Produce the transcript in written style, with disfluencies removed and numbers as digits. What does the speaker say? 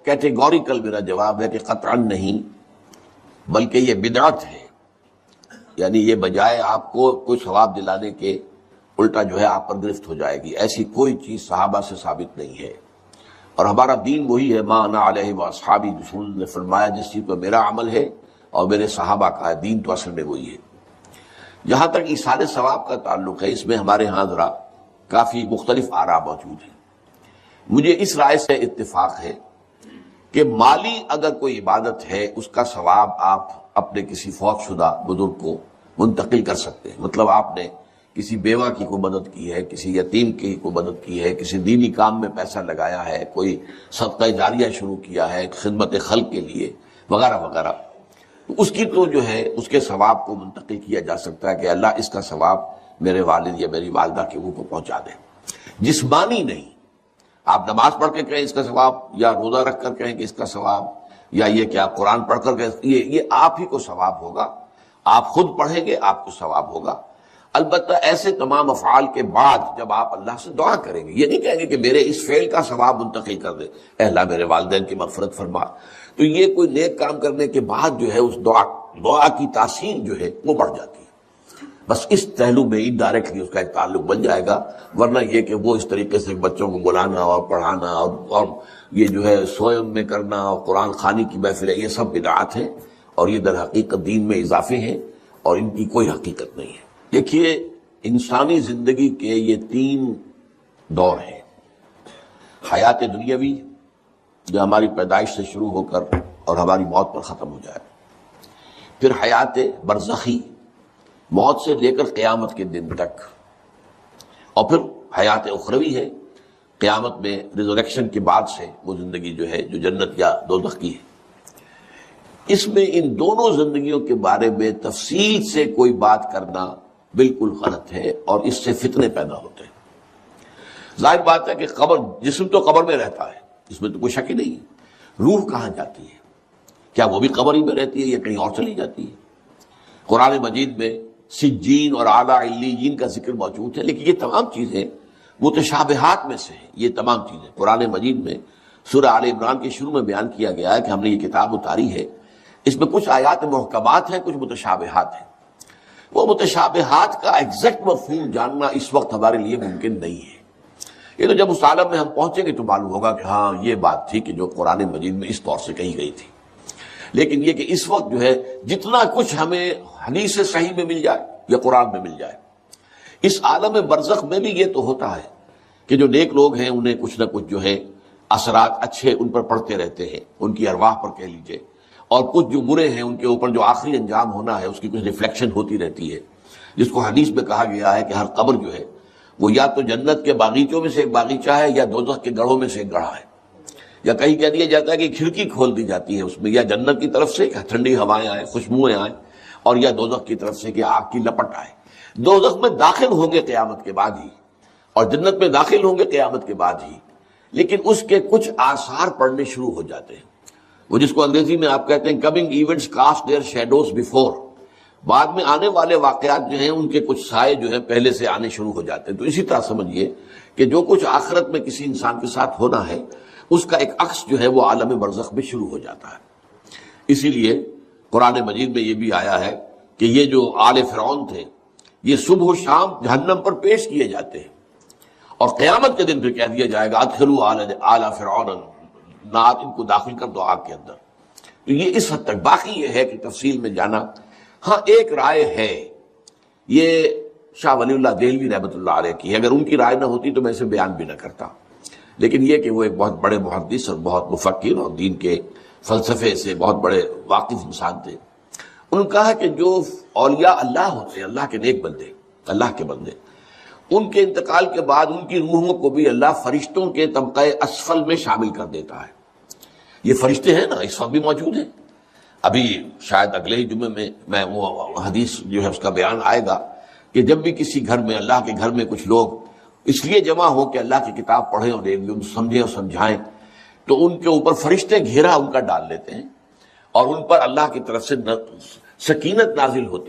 Categorical میرا جواب ہے کہ قطعاً نہیں، بلکہ یہ بدعت ہے. یعنی یہ بجائے آپ کو کوئی ثواب دلانے کے الٹا جو ہے آپ پر گرفت ہو جائے گی. ایسی کوئی چیز صحابہ سے ثابت نہیں ہے، اور ہمارا دین وہی ہے، ما انا علیہ واصحابی. رسول نے فرمایا جس چیز پر میرا عمل ہے اور میرے صحابہ کا ہے، دین تو اصل میں وہی ہے. جہاں تک ایصال ثواب کا تعلق ہے، اس میں ہمارے ہاں ذرا کافی مختلف آراء موجود ہیں. مجھے اس رائے سے اتفاق ہے کہ مالی اگر کوئی عبادت ہے اس کا ثواب آپ اپنے کسی فوت شدہ بزرگ کو منتقل کر سکتے ہیں. مطلب آپ نے کسی بیوہ کی کو مدد کی ہے، کسی یتیم کی کو مدد کی ہے، کسی دینی کام میں پیسہ لگایا ہے، کوئی صدقہ جاریہ شروع کیا ہے خدمت خلق کے لیے وغیرہ وغیرہ، اس کی تو جو ہے اس کے ثواب کو منتقل کیا جا سکتا ہے کہ اللہ اس کا ثواب میرے والد یا میری والدہ کے منہ کو پہنچا دے. جسمانی نہیں، آپ نماز پڑھ کے کہیں اس کا ثواب، یا روزہ رکھ کر کہیں کہ اس کا ثواب، یا یہ کہ آپ قرآن پڑھ کر کہیں یہ آپ ہی کو ثواب ہوگا. آپ خود پڑھیں گے آپ کو ثواب ہوگا. البتہ ایسے تمام افعال کے بعد جب آپ اللہ سے دعا کریں گے، یہ نہیں کہیں گے کہ میرے اس فعل کا ثواب منتقل کر دے، اے اللہ میرے والدین کی مغفرت فرما. تو یہ کوئی نیک کام کرنے کے بعد جو ہے اس دعا کی تاثیر جو ہے وہ بڑھ جاتی ہے. بس اس پہلو میں انڈائریکٹلی اس کا ایک تعلق بن جائے گا. ورنہ یہ کہ وہ اس طریقے سے بچوں کو بلانا اور پڑھانا اور یہ جو ہے سوئم میں کرنا اور قرآن خوانی کی محفلیں، یہ سب بدعات ہیں اور یہ در حقیقت دین میں اضافے ہیں اور ان کی کوئی حقیقت نہیں ہے. دیکھیے انسانی زندگی کے یہ 3 دور ہیں: حیات دنیاوی جو ہماری پیدائش سے شروع ہو کر اور ہماری موت پر ختم ہو جائے، پھر حیات برزخی موت سے لے کر قیامت کے دن تک، اور پھر حیات اخروی ہے قیامت میں ریزریکشن کے بعد سے وہ زندگی جو ہے جو جنت یا دوزخ کی ہے. اس میں ان دونوں زندگیوں کے بارے میں تفصیل سے کوئی بات کرنا بالکل غلط ہے اور اس سے فتنے پیدا ہوتے ہیں. ظاہر بات ہے کہ جسم تو قبر میں رہتا ہے، اس میں تو کوئی شک ہی نہیں ہے. روح کہاں جاتی ہے؟ کیا وہ بھی قبر ہی میں رہتی ہے یا کہیں اور چلی جاتی ہے؟ قرآن مجید میں سجین اور اعلیٰ علیین کا ذکر موجود ہے، لیکن یہ تمام چیزیں متشابہات میں سے ہیں. یہ تمام چیزیں قرآن مجید میں سورہ آل عمران کے شروع میں بیان کیا گیا ہے کہ ہم نے یہ کتاب اتاری ہے، اس میں کچھ آیات محکمات ہیں، کچھ متشابہات ہیں. وہ متشابہات کا ایگزیکٹ مفہوم جاننا اس وقت ہمارے لیے ممکن نہیں ہے. یہ تو جب اس عالم میں ہم پہنچیں گے تو معلوم ہوگا کہ ہاں یہ بات تھی کہ جو قرآن مجید میں اس طور سے کہی گئی تھی. لیکن یہ کہ اس وقت جو ہے جتنا کچھ ہمیں حدیث صحیح میں مل جائے یا قرآن میں مل جائے، اس عالم برزخ میں بھی یہ تو ہوتا ہے کہ جو نیک لوگ ہیں انہیں کچھ نہ کچھ جو ہے اثرات اچھے ان پر پڑتے رہتے ہیں، ان کی ارواح پر کہہ لیجئے، اور کچھ جو برے ہیں ان کے اوپر جو آخری انجام ہونا ہے اس کی کچھ ریفلیکشن ہوتی رہتی ہے، جس کو حدیث میں کہا گیا ہے کہ ہر قبر جو ہے وہ یا تو جنت کے باغیچوں میں سے ایک باغیچہ ہے یا دوزخ کے گڑھوں میں سے ایک گڑھا ہے. یا کہیں کہہ دیا جاتا ہے کہ کھڑکی کھول دی جاتی ہے اس میں، یا جنت کی طرف سے کہ ٹھنڈی ہوائیں آئیں، خوشبوئیں آئیں، اور یا دوزخ کی طرف سے کہ آگ کی لپٹ آئے. دوزخ میں داخل ہوں گے قیامت کے بعد ہی، اور جنت میں داخل ہوں گے قیامت کے بعد ہی، لیکن اس کے کچھ آثار پڑنے شروع ہو جاتے ہیں. وہ جس کو انگریزی میں آپ کہتے ہیں coming events cast their shadows before, بعد میں آنے والے واقعات جو ہیں ان کے کچھ سائے جو ہیں پہلے سے آنے شروع ہو جاتے ہیں. تو اسی طرح سمجھیے کہ جو کچھ آخرت میں کسی انسان کے ساتھ ہونا ہے اس کا ایک عکس جو ہے وہ عالم برزخ میں شروع ہو جاتا ہے. اسی لیے قرآن مجید میں یہ بھی آیا ہے کہ یہ جو آل فرعون تھے یہ صبح و شام جہنم پر پیش کیے جاتے ہیں، اور قیامت کے دن پھر کہہ دیا جائے گا ادخلوا آل فرعون نار، ان کو داخل کر دو آگ کے اندر. تو یہ اس حد تک. باقی یہ ہے کہ تفصیل میں جانا، ہاں ایک رائے ہے، یہ شاہ ولی اللہ دہلوی رحمۃ اللہ علیہ کی ہے، اگر ان کی رائے نہ ہوتی تو میں اسے بیان بھی نہ کرتا، لیکن یہ کہ وہ ایک بہت بڑے محدث اور بہت مفکر اور دین کے فلسفے سے بہت بڑے واقف انسان تھے. انہوں نے کہا کہ جو اولیاء اللہ ہوتے ہیں، اللہ کے نیک بندے، اللہ کے بندے، ان کے انتقال کے بعد ان کی روحوں کو بھی اللہ فرشتوں کے طبقہ اسفل میں شامل کر دیتا ہے. یہ فرشتے ہیں نا اس وقت بھی موجود ہیں. ابھی شاید اگلے ہی جمعے میں وہ حدیث جو ہے اس کا بیان آئے گا کہ جب بھی کسی گھر میں، اللہ کے گھر میں کچھ لوگ اس لیے جمع ہو کہ اللہ کی کتاب پڑھیں اور سمجھیں اور سمجھائیں، تو ان کے اوپر فرشتے گھیرا ان کا ڈال لیتے ہیں اور ان پر اللہ کی طرف سے سکینت نازل ہوتی ہے.